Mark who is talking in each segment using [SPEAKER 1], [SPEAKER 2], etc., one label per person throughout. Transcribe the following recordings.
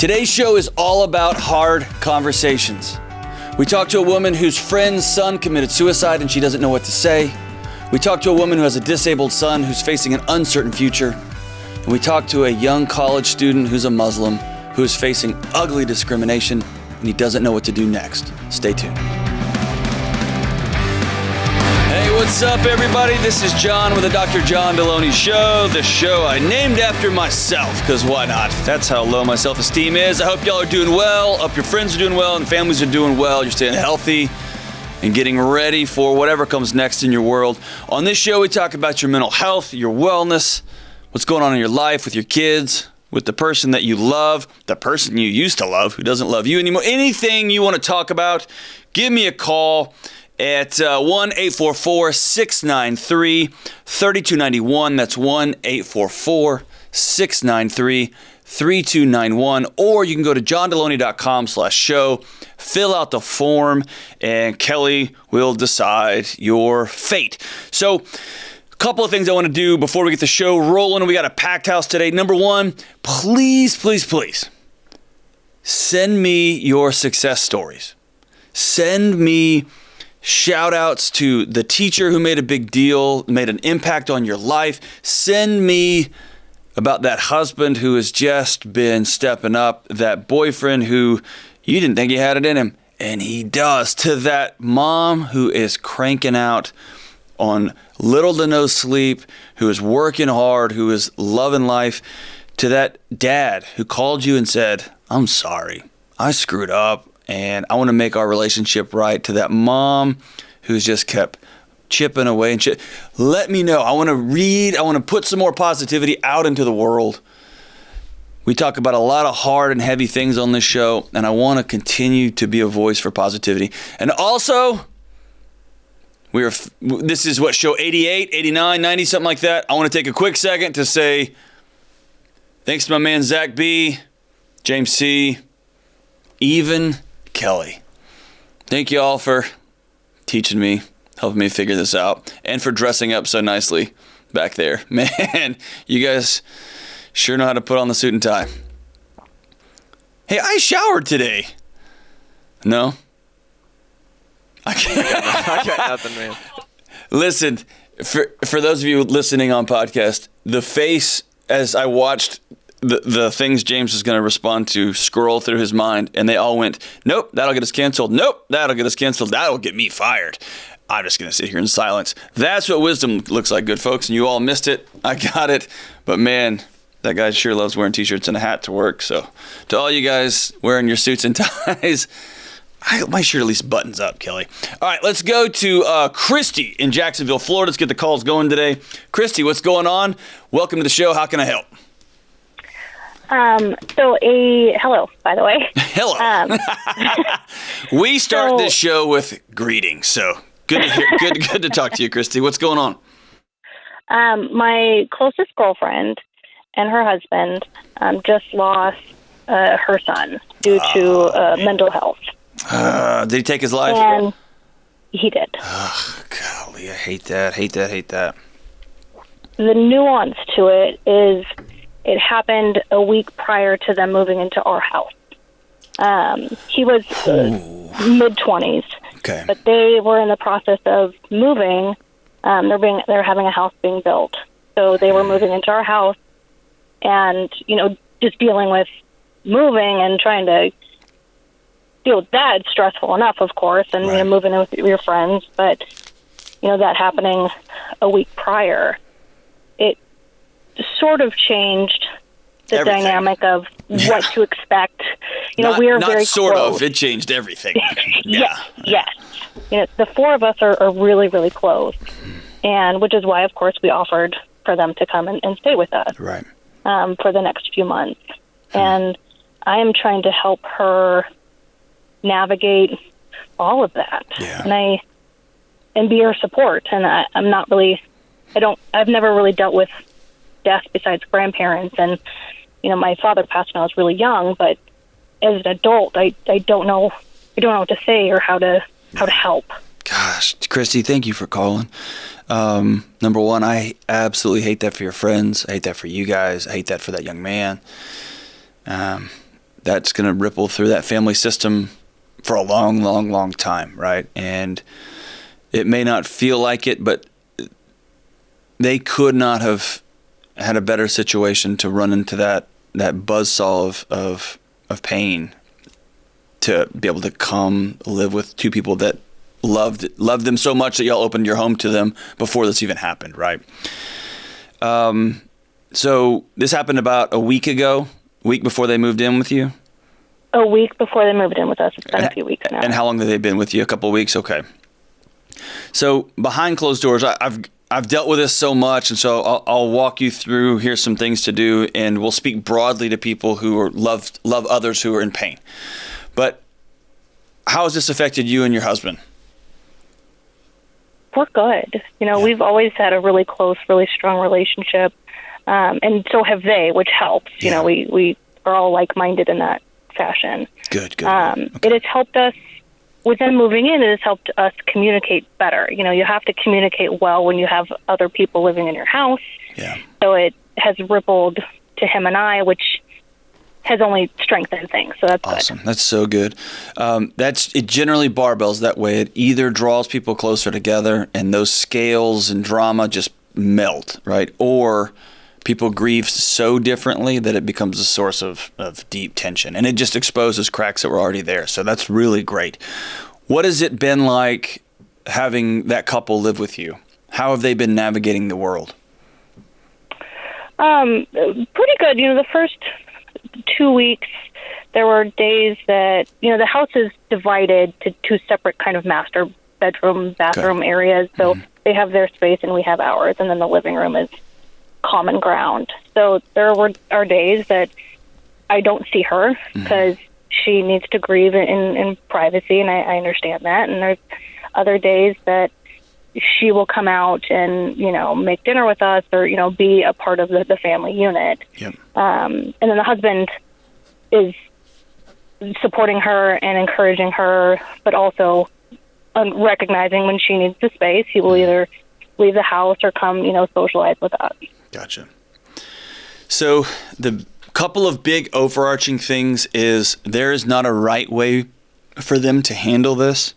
[SPEAKER 1] Today's show is all about hard conversations. We talk to a woman whose friend's son committed suicide and she doesn't know what to say. We talk to a woman who has a disabled son who's facing an uncertain future. And we talk to a young college student who's a Muslim who is facing ugly discrimination and he doesn't know what to do next. Stay tuned. Hey, what's up, everybody? This is John with the Dr. John Delony Show, the show I named after myself, because why not? That's how low my self-esteem is. I hope y'all are doing well. I hope your friends are doing well and families are doing well. You're staying healthy and getting ready for whatever comes next in your world. On this show, we talk about your mental health, your wellness, what's going on in your life with your kids, with the person that you love, the person you used to love who doesn't love you anymore. Anything you want to talk about, give me a call at 1-844-693-3291. That's 1-844-693-3291. Or you can go to johndelony.com/show, fill out the form, and Kelly will decide your fate. So, a couple of things I want to do before we get the show rolling. We got a packed house today. Number one, please send me your success stories. Send me shout outs to the teacher who made a big deal, made an impact on your life. Send me about that husband who has just been stepping up, that boyfriend who you didn't think he had it in him, and he does. To that mom who is cranking out on little to no sleep, who is working hard, who is loving life. To that dad who called you and said, I'm sorry, I screwed up. And I want to make our relationship right. To that mom who's just kept chipping away and let me know. I want to put some more positivity out into the world. We talk about a lot of hard and heavy things on this show, and I want to continue to be a voice for positivity. And also, this is what, show 88, 89, 90, something like that. I want to take a quick second to say thanks to my man Zach B, James C, even Kelly. Thank you all for teaching me, helping me figure this out, and for dressing up so nicely back there. Man, you guys sure know how to put on the suit and tie. Hey, I showered today. No? I got nothing, man. Listen, for those of you listening on podcast, the face as I watched the things James was going to respond to scroll through his mind, and they all went, nope, that'll get us canceled. Nope, that'll get us canceled. That'll get me fired. I'm just going to sit here in silence. That's what wisdom looks like, good folks, and you all missed it. I got it. But man, that guy sure loves wearing t-shirts and a hat to work. So to all you guys wearing your suits and ties, my shirt at least buttons up, Kelly. All right, let's go to Christy in Jacksonville, Florida. Let's get the calls going today. Christy, what's going on? Welcome to the show. How can I help?
[SPEAKER 2] Hello, by the way.
[SPEAKER 1] Hello. We start this show with greetings, so good to hear, good to talk to you, Christy. What's going on?
[SPEAKER 2] My closest girlfriend and her husband just lost her son due to mental health.
[SPEAKER 1] Did he take his life?
[SPEAKER 2] And he did.
[SPEAKER 1] Oh, golly, I hate that.
[SPEAKER 2] The nuance to it is it happened a week prior to them moving into our house. He was mid-20s,
[SPEAKER 1] okay,
[SPEAKER 2] but they were in the process of moving. They're having a house being built, so they were moving into our house, and just dealing with moving and trying to deal with that. It's stressful enough, of course, and
[SPEAKER 1] right.
[SPEAKER 2] Moving in with your friends, but that happening a week prior, it sort of changed the
[SPEAKER 1] everything.
[SPEAKER 2] Dynamic of what to expect. We are
[SPEAKER 1] not
[SPEAKER 2] very
[SPEAKER 1] sort
[SPEAKER 2] close.
[SPEAKER 1] of. It changed everything.
[SPEAKER 2] Yes. The four of us are really, really close, and which is why, of course, we offered for them to come and stay with us,
[SPEAKER 1] right,
[SPEAKER 2] for the next few months. And I am trying to help her navigate all of that, and be her support. And I've never really dealt with death besides grandparents, and my father passed when I was really young, but as an adult I don't know what to say or how to help.
[SPEAKER 1] Gosh, Christy, thank you for calling. Number one, I absolutely hate that for your friends. I hate that for you guys. I hate that for that young man. that's going to ripple through that family system for a long, long, long time, right? And it may not feel like it, but they could not have had a better situation to run into that buzzsaw of pain, to be able to come live with two people that loved them so much that y'all opened your home to them before this even happened, right? So this happened about a week before they moved in with you?
[SPEAKER 2] A week before they moved in with us. It's been a few weeks now.
[SPEAKER 1] And how long have they been with you? A couple of weeks? Okay. So behind closed doors, I've dealt with this so much, and so I'll walk you through, here's some things to do, and we'll speak broadly to people who love others who are in pain. But how has this affected you and your husband?
[SPEAKER 2] We're good. We've always had a really close, really strong relationship, and so have they, which helps.
[SPEAKER 1] Yeah.
[SPEAKER 2] We are all like-minded in that fashion.
[SPEAKER 1] Good.
[SPEAKER 2] Okay. It has helped us, with them moving in, it has helped us communicate better. You have to communicate well when you have other people living in your house.
[SPEAKER 1] Yeah.
[SPEAKER 2] So it has rippled to him and I, which has only strengthened things. So that's
[SPEAKER 1] awesome.
[SPEAKER 2] Good.
[SPEAKER 1] That's so good. It generally barbells that way. It either draws people closer together and those scales and drama just melt, right? Or people grieve so differently that it becomes a source of deep tension, and it just exposes cracks that were already there. So that's really great. What has it been like having that couple live with you? How have they been navigating the world?
[SPEAKER 2] Pretty good. The first 2 weeks, there were days that, the house is divided to two separate kind of master bedroom, bathroom areas. So they have their space and we have ours, and then the living room is common ground. So there are days that I don't see her because she needs to grieve in privacy, and I understand that. And there's other days that she will come out and, make dinner with us or, be a part of the family unit.
[SPEAKER 1] Yep.
[SPEAKER 2] And then the husband is supporting her and encouraging her, but also recognizing when she needs the space. He will either leave the house or come, socialize with us.
[SPEAKER 1] Gotcha. So the couple of big overarching things is there is not a right way for them to handle this.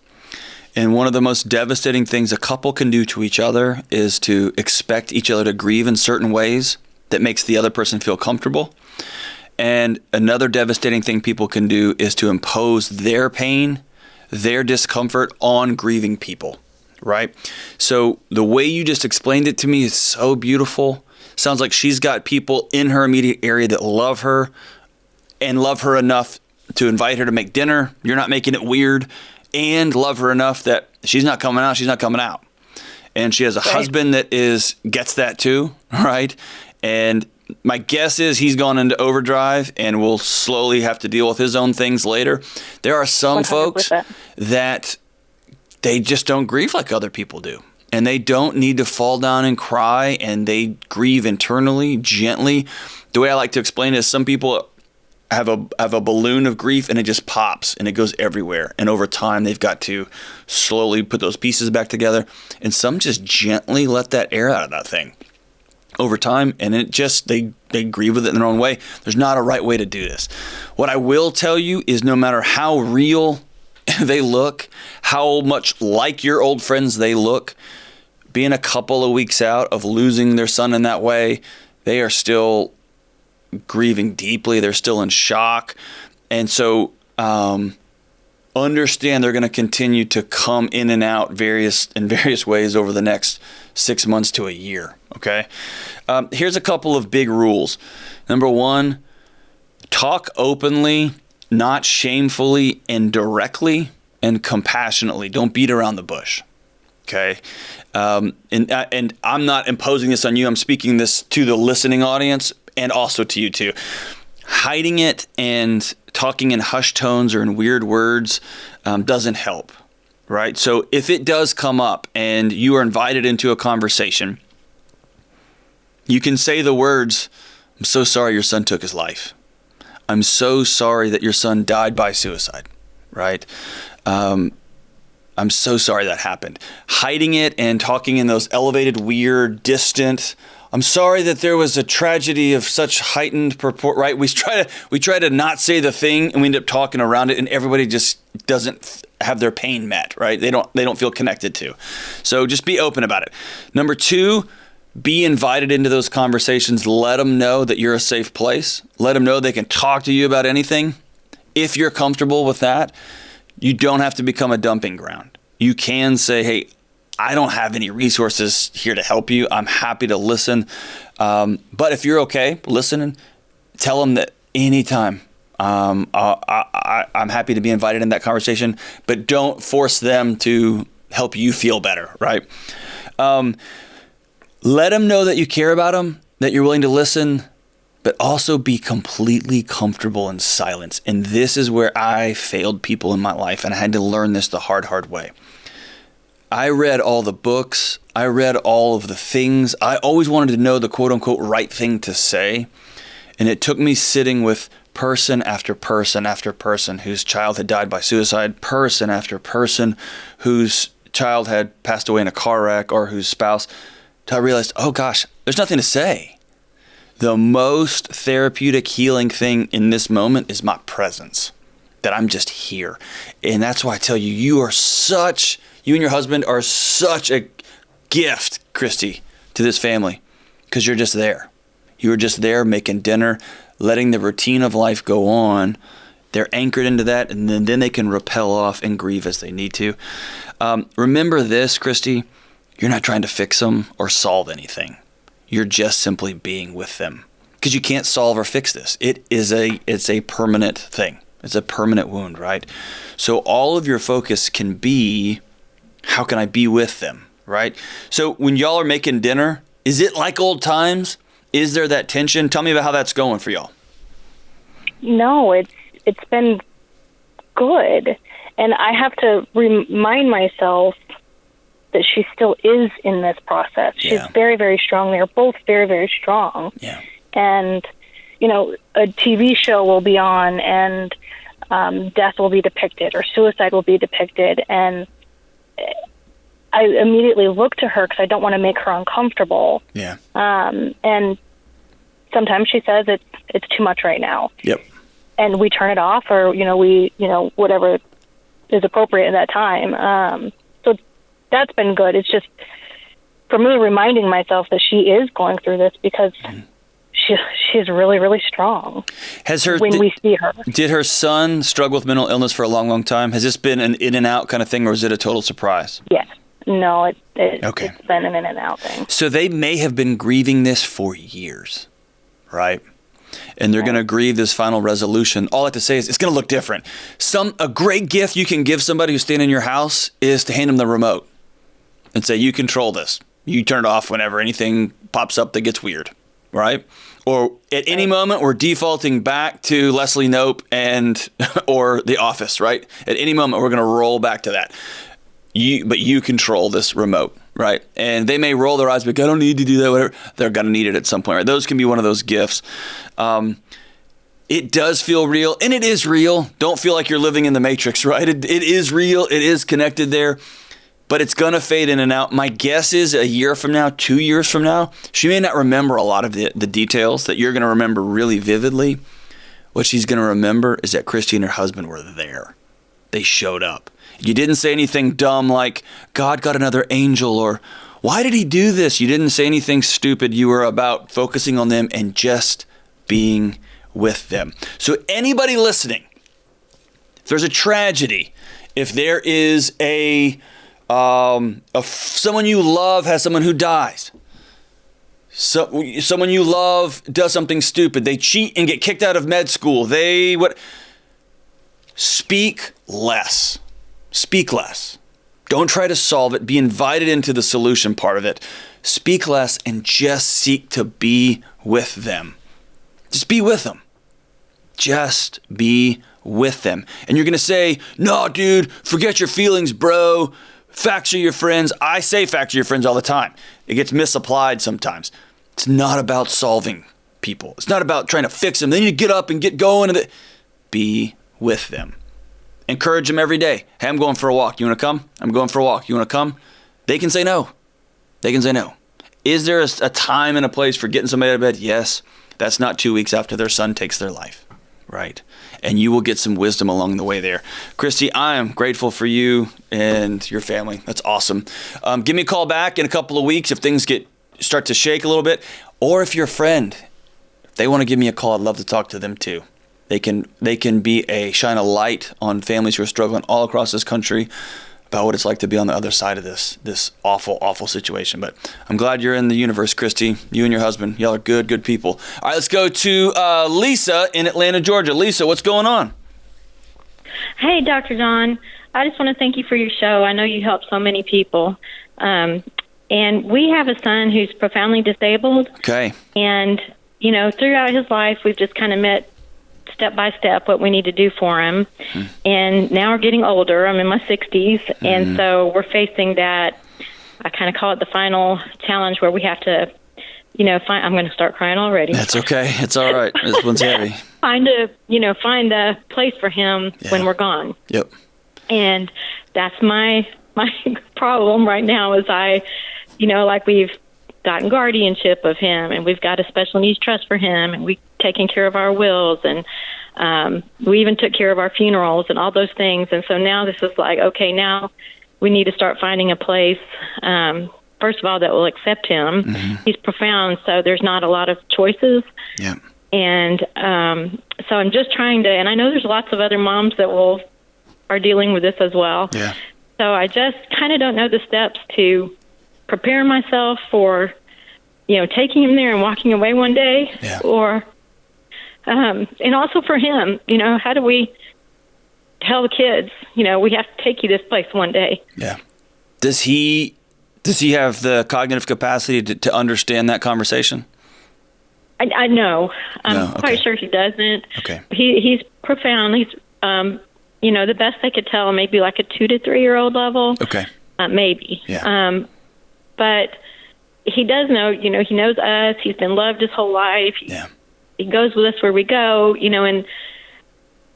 [SPEAKER 1] And one of the most devastating things a couple can do to each other is to expect each other to grieve in certain ways that makes the other person feel comfortable. And another devastating thing people can do is to impose their pain, their discomfort on grieving people, right? So the way you just explained it to me is so beautiful. Sounds like she's got people in her immediate area that love her and love her enough to invite her to make dinner. You're not making it weird. And love her enough that she's not coming out. And she has a husband that gets that too, right? And my guess is he's gone into overdrive and will slowly have to deal with his own things later. There are some 100%. Folks that they just don't grieve like other people do. And they don't need to fall down and cry, and they grieve internally, gently. The way I like to explain it is some people have a balloon of grief and it just pops and it goes everywhere. And over time, they've got to slowly put those pieces back together. And some just gently let that air out of that thing over time. And it just, they grieve with it in their own way. There's not a right way to do this. What I will tell you is no matter how real they look, how much like your old friends they look, being a couple of weeks out of losing their son in that way, they are still grieving deeply. They're still in shock. And so understand they're going to continue to come in and out in various ways over the next 6 months to a year. Okay. Here's a couple of big rules. Number one, talk openly, not shamefully, and directly and compassionately. Don't beat around the bush. Okay. And I'm not imposing this on you. I'm speaking this to the listening audience and also to you too. Hiding it and talking in hushed tones or in weird words doesn't help, right? So if it does come up and you are invited into a conversation, you can say the words, "I'm so sorry your son took his life. I'm so sorry that your son died by suicide," right? I'm so sorry that happened. Hiding it and talking in those elevated, weird, distant, I'm sorry that there was a tragedy of such heightened purport, right? We try to not say the thing, and we end up talking around it, and everybody just doesn't have their pain met, right? They don't feel connected to. So just be open about it. Number 2, be invited into those conversations. Let them know that you're a safe place. Let them know they can talk to you about anything. If you're comfortable with that, you don't have to become a dumping ground. You can say, hey, I don't have any resources here to help you. I'm happy to listen. But if you're okay listening, tell them that anytime. I'm happy to be invited in that conversation, but don't force them to help you feel better, right? Let them know that you care about them, that you're willing to listen, but also be completely comfortable in silence. And this is where I failed people in my life, and I had to learn this the hard way. I read all the books. I read all of the things. I always wanted to know the quote-unquote right thing to say. And it took me sitting with person after person after person whose child had died by suicide, person after person whose child had passed away in a car wreck or whose spouse, till I realized, oh gosh, there's nothing to say. The most therapeutic healing thing in this moment is my presence, that I'm just here. And that's why I tell you, you and your husband are such a gift, Christy, to this family, because you're just there. You're just there making dinner, letting the routine of life go on. They're anchored into that, and then they can rappel off and grieve as they need to. Remember this, Christy, you're not trying to fix them or solve anything. You're just simply being with them, because you can't solve or fix this. It's a permanent thing. It's a permanent wound, right? So all of your focus can be, how can I be with them, right? So when y'all are making dinner, is it like old times? Is there that tension? Tell me about how that's going for y'all.
[SPEAKER 2] No, it's been good. And I have to remind myself that she still is in this process. She's very, very strong. They're both very, very strong. Yeah. And, a TV show will be on, and death will be depicted, or suicide will be depicted. And I immediately look to her because I don't want to make her uncomfortable. Yeah. And sometimes she says it's too much right now. Yep. And we turn it off, or whatever is appropriate at that time. So that's been good. It's just for me reminding myself that she is going through this, because she's really, really strong. When we see her.
[SPEAKER 1] Did her son struggle with mental illness for a long, long time? Has this been an in and out kind of thing, or is it a total surprise?
[SPEAKER 2] Yes. No, it's been an in and out thing.
[SPEAKER 1] So they may have been grieving this for years, right? And they're going to grieve this final resolution. All I have to say is it's going to look different. A great gift you can give somebody who's staying in your house is to hand them the remote and say, you control this. You turn it off whenever anything pops up that gets weird, right? Or at any moment, we're defaulting back to Leslie Knope or The Office, right? At any moment, we're going to roll back to that. But you control this remote, right? And they may roll their eyes, but I don't need to do that, whatever. They're going to need it at some point, right? Those can be one of those gifts. It does feel real, and it is real. Don't feel like you're living in the Matrix, right? It is real. It is connected there, but it's going to fade in and out. My guess is a year from now, 2 years from now, she may not remember a lot of the details that you're going to remember really vividly. What she's going to remember is that Christy and her husband were there. They showed up. You didn't say anything dumb like, God got another angel, or why did he do this? You didn't say anything stupid. You were about focusing on them and just being with them. So anybody listening, if there's a tragedy, if there is someone you love has someone who dies, someone you love does something stupid, they cheat and get kicked out of med school, speak less. Speak less. Don't try to solve it. Be invited into the solution part of it. Speak less and just seek to be with them. Just be with them. Just be with them. And you're going to say, no, dude, forget your feelings, bro. Facts are your friends. I say facts are your friends all the time. It gets misapplied sometimes. It's not about solving people. It's not about trying to fix them. They need to get up and get going. Be with them. Encourage them every day. Hey, I'm going for a walk. You want to come? I'm going for a walk. You want to come? They can say no. They can say no. Is there a time and a place for getting somebody out of bed? Yes. That's not 2 weeks after their son takes their life. Right. And you will get some wisdom along the way there. Christy, I am grateful for you and your family. That's awesome. Give me a call back in a couple of weeks if things start to shake a little bit. Or if you're a friend, if they want to give me a call, I'd love to talk to them too. They can shine a light on families who are struggling all across this country about what it's like to be on the other side of this awful, awful situation. But I'm glad you're in the universe, Christy. You and your husband, y'all are good people. All right, let's go to Lisa in Atlanta, Georgia. Lisa, what's going on?
[SPEAKER 3] Hey, Dr. John. I just want to thank you for your show. I know you help so many people. And we have a son who's profoundly disabled.
[SPEAKER 1] Okay.
[SPEAKER 3] And, throughout his life, we've just kind of met step by step what we need to do for him. And now we're getting older. I'm in my 60s. And so we're facing that, I kind of call it the final challenge where we have to, I'm going to start crying already.
[SPEAKER 1] That's okay. It's all right. This one's heavy.
[SPEAKER 3] Find a place for him when we're gone.
[SPEAKER 1] Yep.
[SPEAKER 3] And that's my problem right now is we've gotten guardianship of him, and we've got a special needs trust for him, and we've taken care of our wills, and we even took care of our funerals and all those things. And so now this is like, okay, now we need to start finding a place, first of all, that will accept him. He's profound, so there's not a lot of choices.
[SPEAKER 1] Yeah.
[SPEAKER 3] And so I'm just trying to, and I know there's lots of other moms that are dealing with this as well.
[SPEAKER 1] Yeah.
[SPEAKER 3] So I just kind of don't know the steps to prepare myself for, taking him there and walking away one day, or, and also for him, how do we tell the kids, we have to take you this place one day.
[SPEAKER 1] Yeah. Does he have the cognitive capacity to understand that conversation?
[SPEAKER 3] I know. I'm quite sure he doesn't.
[SPEAKER 1] Okay.
[SPEAKER 3] He's profound. He's, the best I could tell, maybe like a 2 to 3 year old level.
[SPEAKER 1] Okay.
[SPEAKER 3] Maybe.
[SPEAKER 1] Yeah.
[SPEAKER 3] But he does know, he knows us. He's been loved his whole life. He goes with us where we go, and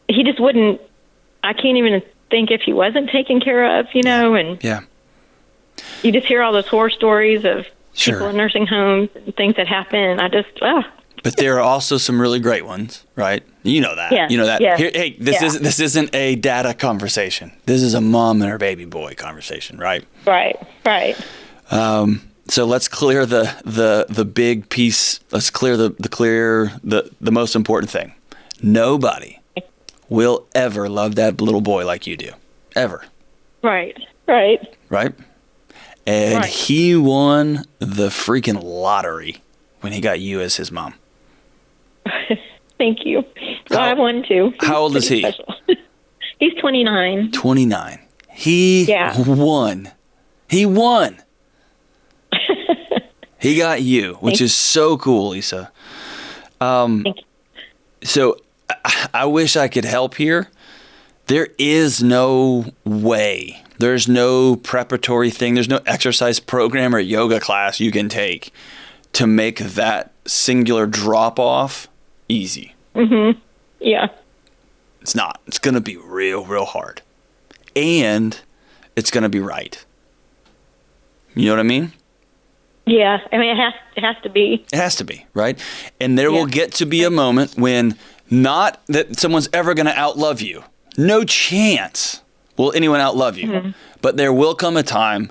[SPEAKER 3] he just wouldn't, I can't even think if he wasn't taken care of, and you just hear all those horror stories of people in nursing homes and things that happen. I just,
[SPEAKER 1] But there are also some really great ones, right? You know that.
[SPEAKER 3] Yeah.
[SPEAKER 1] You know that.
[SPEAKER 3] Yeah.
[SPEAKER 1] Here, this isn't a data conversation. This is a mom and her baby boy conversation, right?
[SPEAKER 3] Right.
[SPEAKER 1] So let's clear the big piece. Let's clear the most important thing. Nobody will ever love that little boy like you do, ever.
[SPEAKER 3] Right.
[SPEAKER 1] And he won the freaking lottery when he got you as his mom.
[SPEAKER 3] Thank you. I won too.
[SPEAKER 1] How old is he?
[SPEAKER 3] He's 29.
[SPEAKER 1] 29. He won. He won. He got you, which is so cool, Lisa.
[SPEAKER 3] Thank you.
[SPEAKER 1] So I wish I could help here. There is no way. There's no preparatory thing. There's no exercise program or yoga class you can take to make that singular drop-off easy.
[SPEAKER 3] Yeah.
[SPEAKER 1] It's not. It's going to be real, real hard. And it's going to be right. You know what I mean?
[SPEAKER 3] Yeah. I mean, it has to be.
[SPEAKER 1] It has to be, right? And there will get to be a moment when not that someone's ever going to outlove you. No chance will anyone outlove you. But there will come a time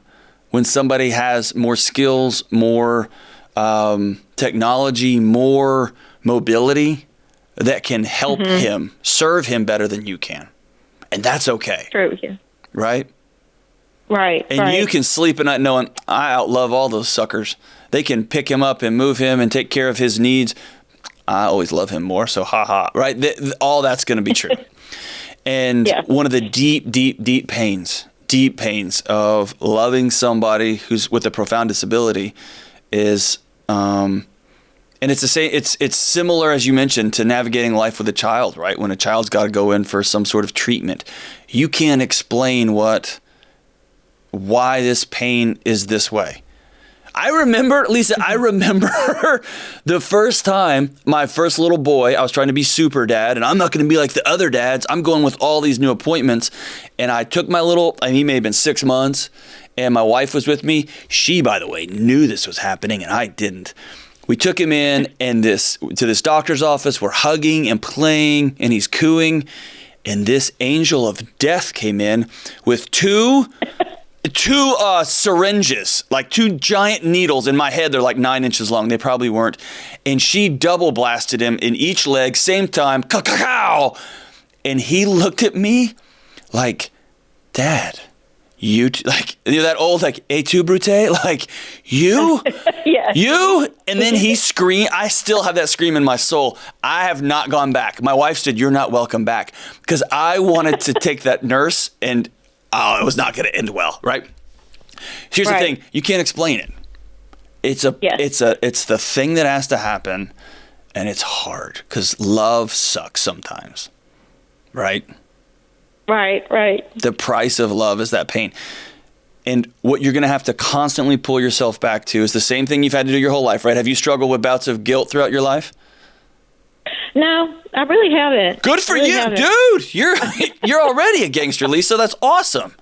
[SPEAKER 1] when somebody has more skills, more technology, more mobility that can help him, serve him better than you can. And that's okay.
[SPEAKER 3] True, yeah.
[SPEAKER 1] Right?
[SPEAKER 3] Right.
[SPEAKER 1] And you can sleep at night knowing, I outlove all those suckers. They can pick him up and move him and take care of his needs. I always love him more, so ha-ha. Right? All that's going to be true. And one of the deep pains of loving somebody who's with a profound disability is, and it's the same. It's similar, as you mentioned, to navigating life with a child, right? When a child's got to go in for some sort of treatment, you can't explain why this pain is this way. I remember, Lisa, the first time my first little boy, I was trying to be super dad, and I'm not going to be like the other dads. I'm going with all these new appointments. And I took my little, he may have been 6 months, and my wife was with me. She, by the way, knew this was happening, and I didn't. We took him in and to this doctor's office. We're hugging and playing, and he's cooing. And this angel of death came in with two syringes, like 2 giant needles in my head. They're like 9 inches long. They probably weren't. And she double blasted him in each leg, same time. Ka-ka-cow! And he looked at me like, Dad, like, that old, like, et tu, Brute? Like, you?
[SPEAKER 2] Yes.
[SPEAKER 1] You? And then he screamed. I still have that scream in my soul. I have not gone back. My wife said, you're not welcome back. Because I wanted to take that nurse and, it was not going to end well, right? Here's the thing. You can't explain it. It's the thing that has to happen, and it's hard because love sucks sometimes, right?
[SPEAKER 3] Right.
[SPEAKER 1] The price of love is that pain. And what you're going to have to constantly pull yourself back to is the same thing you've had to do your whole life, right? Have you struggled with bouts of guilt throughout your life?
[SPEAKER 3] No, I really haven't.
[SPEAKER 1] Good for you, dude. You're already a gangster, Lisa. That's awesome.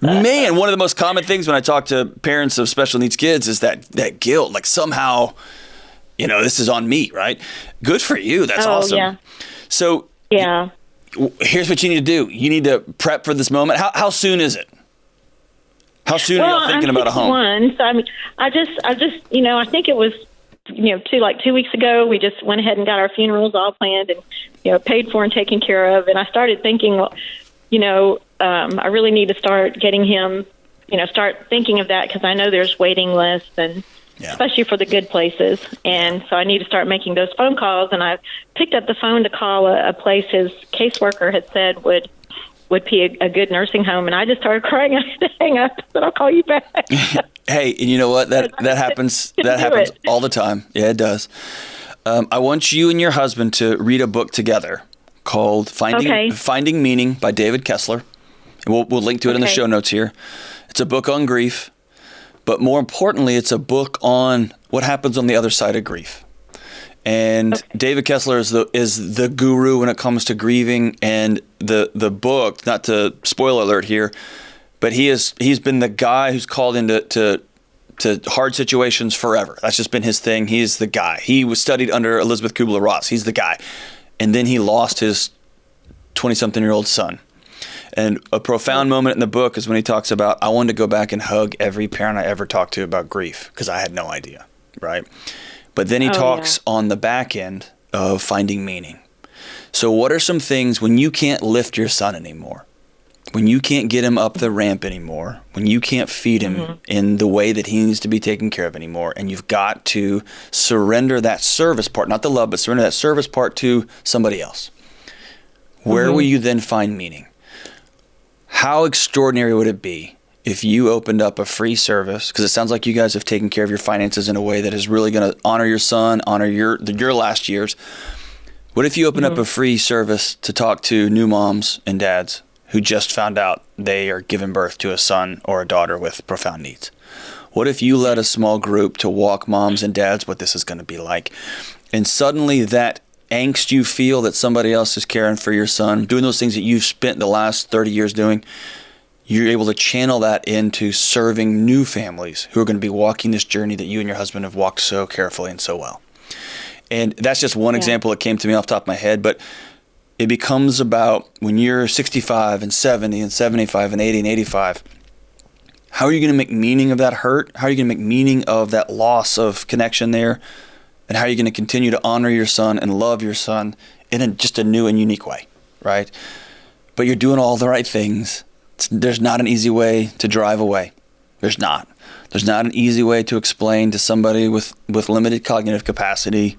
[SPEAKER 1] Man, one of the most common things when I talk to parents of special needs kids is that guilt. Like somehow, this is on me, right? Good for you. That's awesome. Yeah. So here's what you need to do. You need to prep for this moment. How soon is it? How soon are you thinking about a home?
[SPEAKER 3] So I just, I think it was, 2 weeks ago, we just went ahead and got our funerals all planned and, paid for and taken care of. And I started thinking, I really need to start getting him, start thinking of that because I know there's waiting lists and especially for the good places. And so I need to start making those phone calls. And I picked up the phone to call a place his caseworker had said would be a good nursing home. And I just started crying. I had to hang up. I said, I'll call you back.
[SPEAKER 1] Hey, and you know what? That happens. That happens all the time. Yeah, it does. I want you and your husband to read a book together called Finding Meaning by David Kessler. And we'll link to it in the show notes here. It's a book on grief, but more importantly, it's a book on what happens on the other side of grief. And David Kessler is the guru when it comes to grieving, and the book, not to spoil alert here, but he's been the guy who's called into to hard situations forever. That's just been his thing. He's the guy. He was studied under Elizabeth Kubler-Ross. He's the guy. And then he lost his 20-something-year-old son. And a profound moment in the book is when he talks about, I wanted to go back and hug every parent I ever talked to about grief because I had no idea, right? But then he talks on the back end of finding meaning. So what are some things when you can't lift your son anymore, when you can't get him up the ramp anymore, when you can't feed him in the way that he needs to be taken care of anymore, and you've got to surrender that service part, not the love, but surrender that service part to somebody else? Where will you then find meaning? How extraordinary would it be if you opened up a free service, because it sounds like you guys have taken care of your finances in a way that is really going to honor your son, honor your last years. What if you open up a free service to talk to new moms and dads who just found out they are giving birth to a son or a daughter with profound needs? What if you led a small group to walk moms and dads what this is going to be like? And suddenly that angst you feel that somebody else is caring for your son, doing those things that you've spent the last 30 years doing, you're able to channel that into serving new families who are going to be walking this journey that you and your husband have walked so carefully and so well. And that's just one example that came to me off the top of my head, but it becomes about when you're 65 and 70 and 75 and 80 and 85, how are you going to make meaning of that hurt? How are you going to make meaning of that loss of connection there? And how are you going to continue to honor your son and love your son in just a new and unique way, right? But you're doing all the right things. There's not an easy way to drive away. There's not. There's not an easy way to explain to somebody with limited cognitive capacity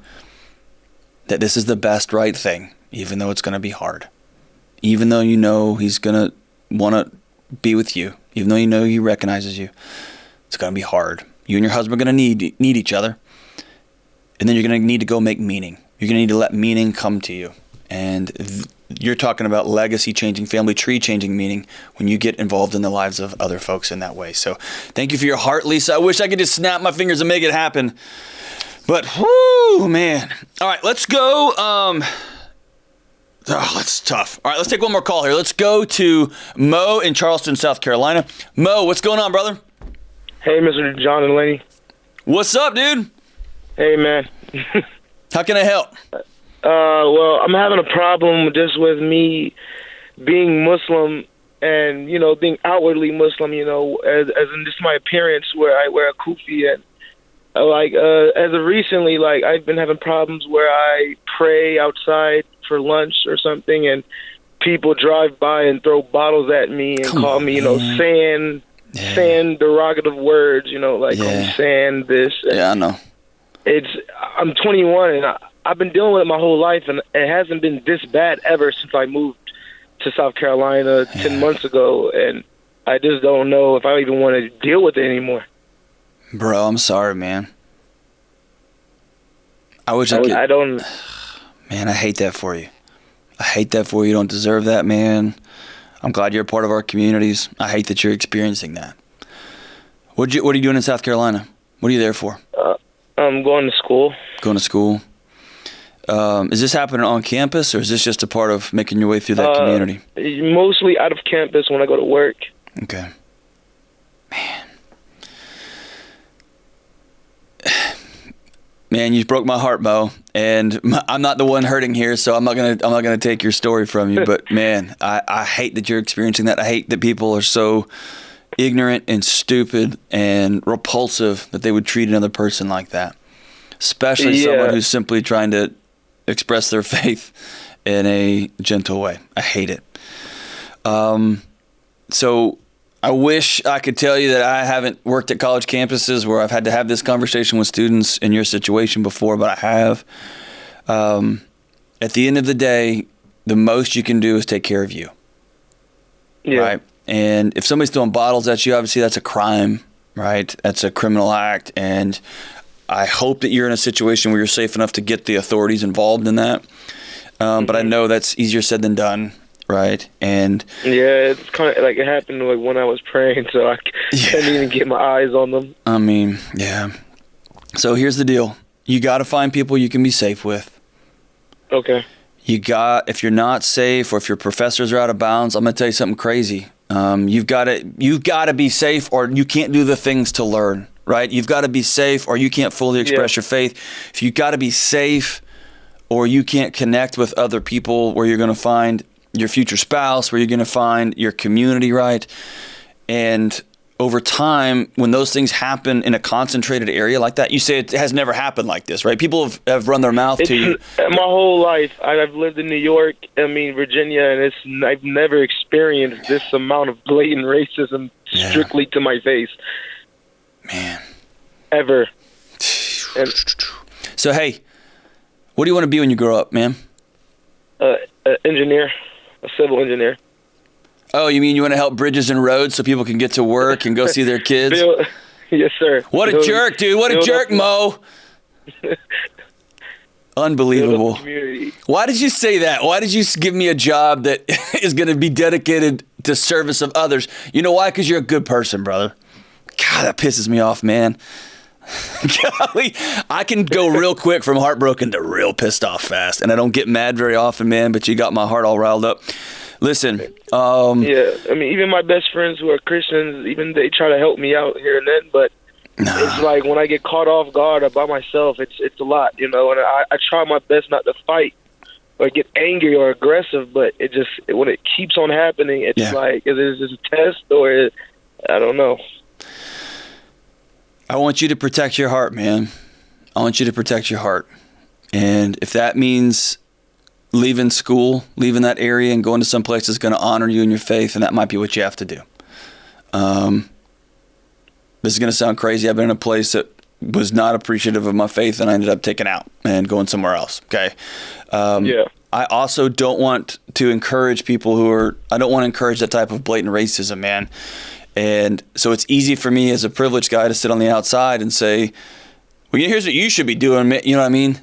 [SPEAKER 1] that this is the best right thing, even though it's going to be hard. Even though you know he's going to want to be with you, even though you know he recognizes you, it's going to be hard. You and your husband are going to need each other. And then you're going to need to go make meaning. You're going to need to let meaning come to you. And you're talking about legacy changing, family tree changing, meaning when you get involved in the lives of other folks in that way. So thank you for your heart, Lisa. I wish I could just snap my fingers and make it happen. But, whoo, man. All right, let's go. That's tough. All right, let's take one more call here. Let's go to Mo in Charleston, South Carolina. Mo, what's going on, brother?
[SPEAKER 4] Hey, Mr. John and Lenny.
[SPEAKER 1] What's up, dude?
[SPEAKER 4] Hey, man.
[SPEAKER 1] How can I help?
[SPEAKER 4] Well, I'm having a problem just with me being Muslim and, you know, being outwardly Muslim, you know, as in just my appearance where I wear a kufi. And, as of recently, like, I've been having problems where I pray outside for lunch or something, and people drive by and throw bottles at me and call me, you know, saying derogative words, you know, like saying this.
[SPEAKER 1] Yeah, I know.
[SPEAKER 4] I'm 21 and I've been dealing with it my whole life, and it hasn't been this bad ever since I moved to South Carolina 10 months ago, and I just don't know if I even want to deal with it anymore.
[SPEAKER 1] Bro, I'm sorry, man. I don't. Man, I hate that for you. I hate that for you. You don't deserve that, man. I'm glad you're a part of our communities. I hate that you're experiencing that. What are you doing in South Carolina? What are you there for?
[SPEAKER 4] I'm going to school.
[SPEAKER 1] Going to school. Is this happening on campus, or is this just a part of making your way through that community?
[SPEAKER 4] Mostly out of campus when I go to work.
[SPEAKER 1] Okay. Man, you broke my heart, Mo, and I'm not the one hurting here, so I'm not gonna take your story from you. But man, I hate that you're experiencing that. I hate that people are so ignorant and stupid and repulsive that they would treat another person like that, especially someone who's simply trying to express their faith in a gentle way. I hate it. So I wish I could tell you that I haven't worked at college campuses where I've had to have this conversation with students in your situation before, but I have. At the end of the day, the most you can do is take care of you. Yeah. Right? And if somebody's throwing bottles at you, obviously that's a crime, right? That's a criminal act. And I hope that you're in a situation where you're safe enough to get the authorities involved in that. But I know that's easier said than done. Right, and
[SPEAKER 4] it's kind of like it happened like when I was praying, so I couldn't even get my eyes on them.
[SPEAKER 1] I mean, yeah. So here's the deal: you got to find people you can be safe with.
[SPEAKER 4] Okay.
[SPEAKER 1] If you're not safe, or if your professors are out of bounds, I'm gonna tell you something crazy. You've got to be safe, or you can't do the things to learn. Right? You've got to be safe, or you can't fully express your faith. If you got to be safe, or you can't connect with other people, where you're gonna find your future spouse, where you're going to find your community, right? And over time, when those things happen in a concentrated area like that, you say it has never happened like this, right? People have run their mouth to you.
[SPEAKER 4] My whole life, I've lived in New York, Virginia, and I've never experienced this amount of blatant racism strictly to my face.
[SPEAKER 1] Man.
[SPEAKER 4] Ever.
[SPEAKER 1] So, hey, what do you want to be when you grow up, man?
[SPEAKER 4] Engineer. A civil engineer.
[SPEAKER 1] Oh, you mean you want to help bridges and roads so people can get to work and go see their kids?
[SPEAKER 4] Yes, sir.
[SPEAKER 1] What a jerk, dude. What a jerk, Mo. Unbelievable. Why did you say that? Why did you give me a job that is going to be dedicated to service of others? You know why? Because you're a good person, brother. God, that pisses me off, man. Golly, I can go real quick from heartbroken to real pissed off fast, and I don't get mad very often, man, but you got my heart all riled up. Listen.
[SPEAKER 4] Even my best friends who are Christians, even they try to help me out here and then, but it's like when I get caught off guard by myself, it's a lot, you know, and I try my best not to fight or get angry or aggressive, but when it keeps on happening, it's like, is this a test or I don't know.
[SPEAKER 1] I want you to protect your heart, man. I want you to protect your heart. And if that means leaving school, leaving that area and going to some place that's going to honor you and your faith, and that might be what you have to do. This is going to sound crazy. I've been in a place that was not appreciative of my faith, and I ended up taking out and going somewhere else. Okay. I also don't want to encourage people I don't want to encourage that type of blatant racism, man. And so it's easy for me as a privileged guy to sit on the outside and say, well, here's what you should be doing. You know what I mean?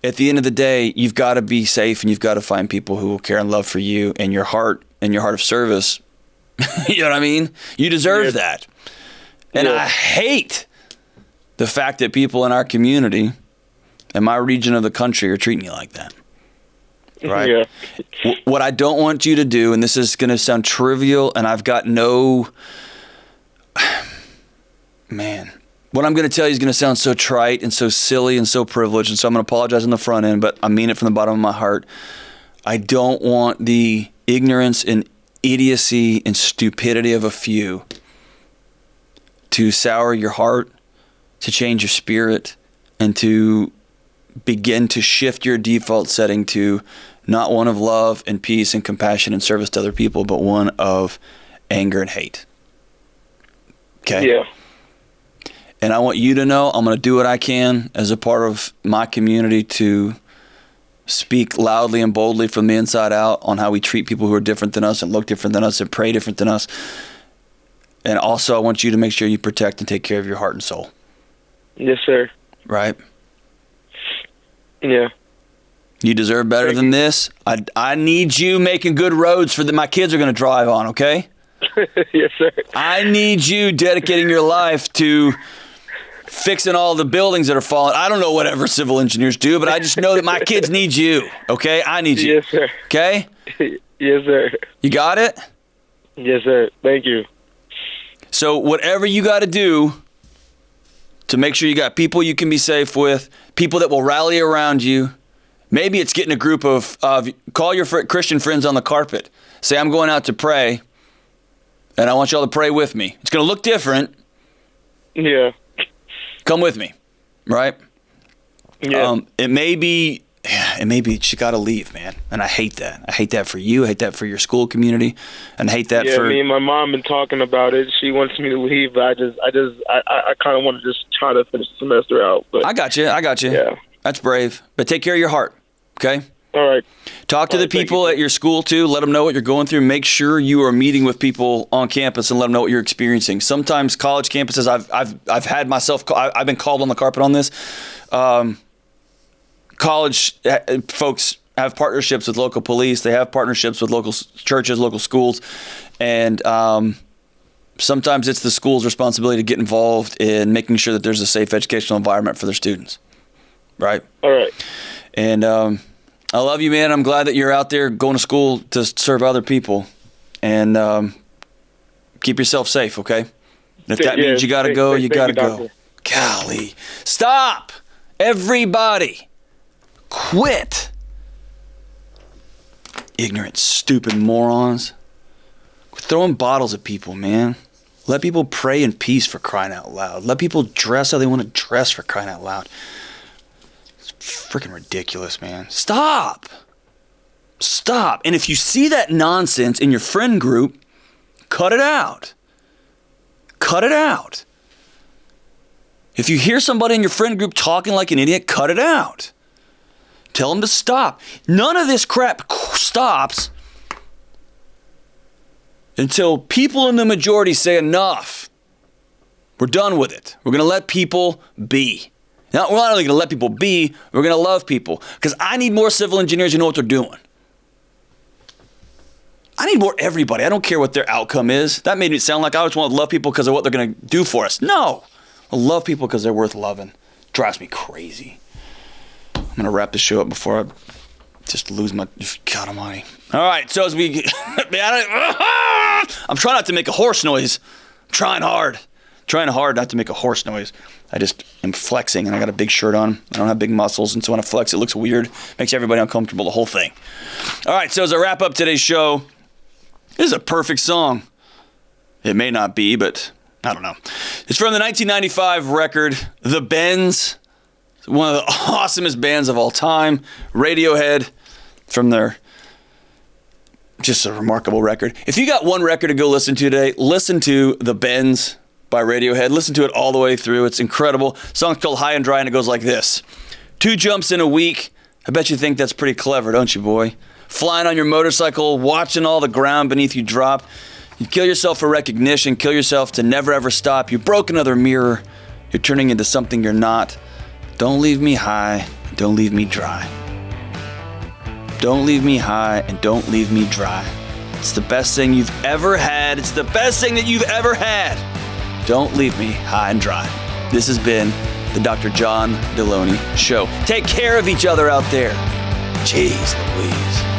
[SPEAKER 1] at the end of the day, you've got to be safe and you've got to find people who will care and love for you and your heart of service. You know what I mean? You deserve that. And I hate the fact that people in our community and my region of the country are treating you like that. Right? Yeah. What I don't want you to do, and this is going to sound trivial, and I've got no... Man... What I'm going to tell you is going to sound so trite and so silly and so privileged, and so I'm going to apologize on the front end, but I mean it from the bottom of my heart. I don't want the ignorance and idiocy and stupidity of a few to sour your heart, to change your spirit, and to begin to shift your default setting to not one of love and peace and compassion and service to other people, but one of anger and hate. Okay?
[SPEAKER 4] Yeah.
[SPEAKER 1] And I want you to know I'm going to do what I can as a part of my community to speak loudly and boldly from the inside out on how we treat people who are different than us and look different than us and pray different than us. And also I want you to make sure you protect and take care of your heart and soul.
[SPEAKER 4] Yes, sir.
[SPEAKER 1] Right?
[SPEAKER 4] Yeah.
[SPEAKER 1] You deserve better than this. I need you making good roads for my kids are going to drive on, okay?
[SPEAKER 4] Yes, sir.
[SPEAKER 1] I need you dedicating your life to fixing all the buildings that are falling. I don't know whatever civil engineers do, but I just know that my kids need you, okay? I need you.
[SPEAKER 4] Yes, sir.
[SPEAKER 1] Okay?
[SPEAKER 4] Yes, sir.
[SPEAKER 1] You got it?
[SPEAKER 4] Yes, sir. Thank you.
[SPEAKER 1] So whatever you got to do to make sure you got people you can be safe with, people that will rally around you. Maybe it's getting a group of call your Christian friends on the carpet. Say, I'm going out to pray, and I want y'all to pray with me. It's going to look different.
[SPEAKER 4] Yeah.
[SPEAKER 1] Come with me, right?
[SPEAKER 4] Yeah.
[SPEAKER 1] It may be you got to leave, man. And I hate that. I hate that for you. I hate that for your school community. And I hate that for...
[SPEAKER 4] me and my mom been talking about it. She wants me to leave, but I kind of want to just try to finish the semester out. But
[SPEAKER 1] I got you.
[SPEAKER 4] Yeah.
[SPEAKER 1] That's brave. But take care of your heart, okay?
[SPEAKER 4] All right.
[SPEAKER 1] Talk to the people at your school, too. Let them know what you're going through. Make sure you are meeting with people on campus and let them know what you're experiencing. Sometimes college campuses, I've had myself, I've been called on the carpet on this. College folks have partnerships with local police. They have partnerships with local churches, local schools. And sometimes it's the school's responsibility to get involved in making sure that there's a safe educational environment for their students. Right?
[SPEAKER 4] All right.
[SPEAKER 1] And I love you, man. I'm glad that you're out there going to school to serve other people. And keep yourself safe, okay? And if that means you got to go, you got to go. Golly. Stop! Everybody. Quit. Ignorant, stupid morons. Quit throwing bottles at people, man. Let people pray in peace, for crying out loud. Let people dress how they want to dress, for crying out loud. It's freaking ridiculous, man. Stop. Stop. And if you see that nonsense in your friend group, cut it out. Cut it out. If you hear somebody in your friend group talking like an idiot, cut it out. Tell them to stop. None of this crap stops until people in the majority say enough. We're done with it. We're going to let people be. Now, we're not only going to let people be, we're going to love people. Because I need more civil engineers who know what they're doing. I need more everybody. I don't care what their outcome is. That made it sound like I just want to love people because of what they're going to do for us. No. I love people because they're worth loving. Drives me crazy. I'm going to wrap this show up before I just lose my... God almighty. All right, so as we... I'm trying not to make a horse noise. I'm trying hard not to make a horse noise. I just am flexing, and I got a big shirt on. I don't have big muscles, and so when I flex, it looks weird. Makes everybody uncomfortable, the whole thing. All right, so as I wrap up today's show, this is a perfect song. It may not be, but I don't know. It's from the 1995 record, The Bends. One of the awesomest bands of all time. Radiohead, from their... just a remarkable record. If you got one record to go listen to today, listen to The Bends by Radiohead. Listen to it all the way through. It's incredible. The song's called High and Dry, and it goes like this. 2 jumps in a week. I bet you think that's pretty clever, don't you, boy? Flying on your motorcycle, watching all the ground beneath you drop. You kill yourself for recognition, kill yourself to never ever stop. You broke another mirror. You're turning into something you're not. Don't leave me high, and don't leave me dry. Don't leave me high, and don't leave me dry. It's the best thing you've ever had. It's the best thing that you've ever had. Don't leave me high and dry. This has been the Dr. John Delony Show. Take care of each other out there. Jeez Louise.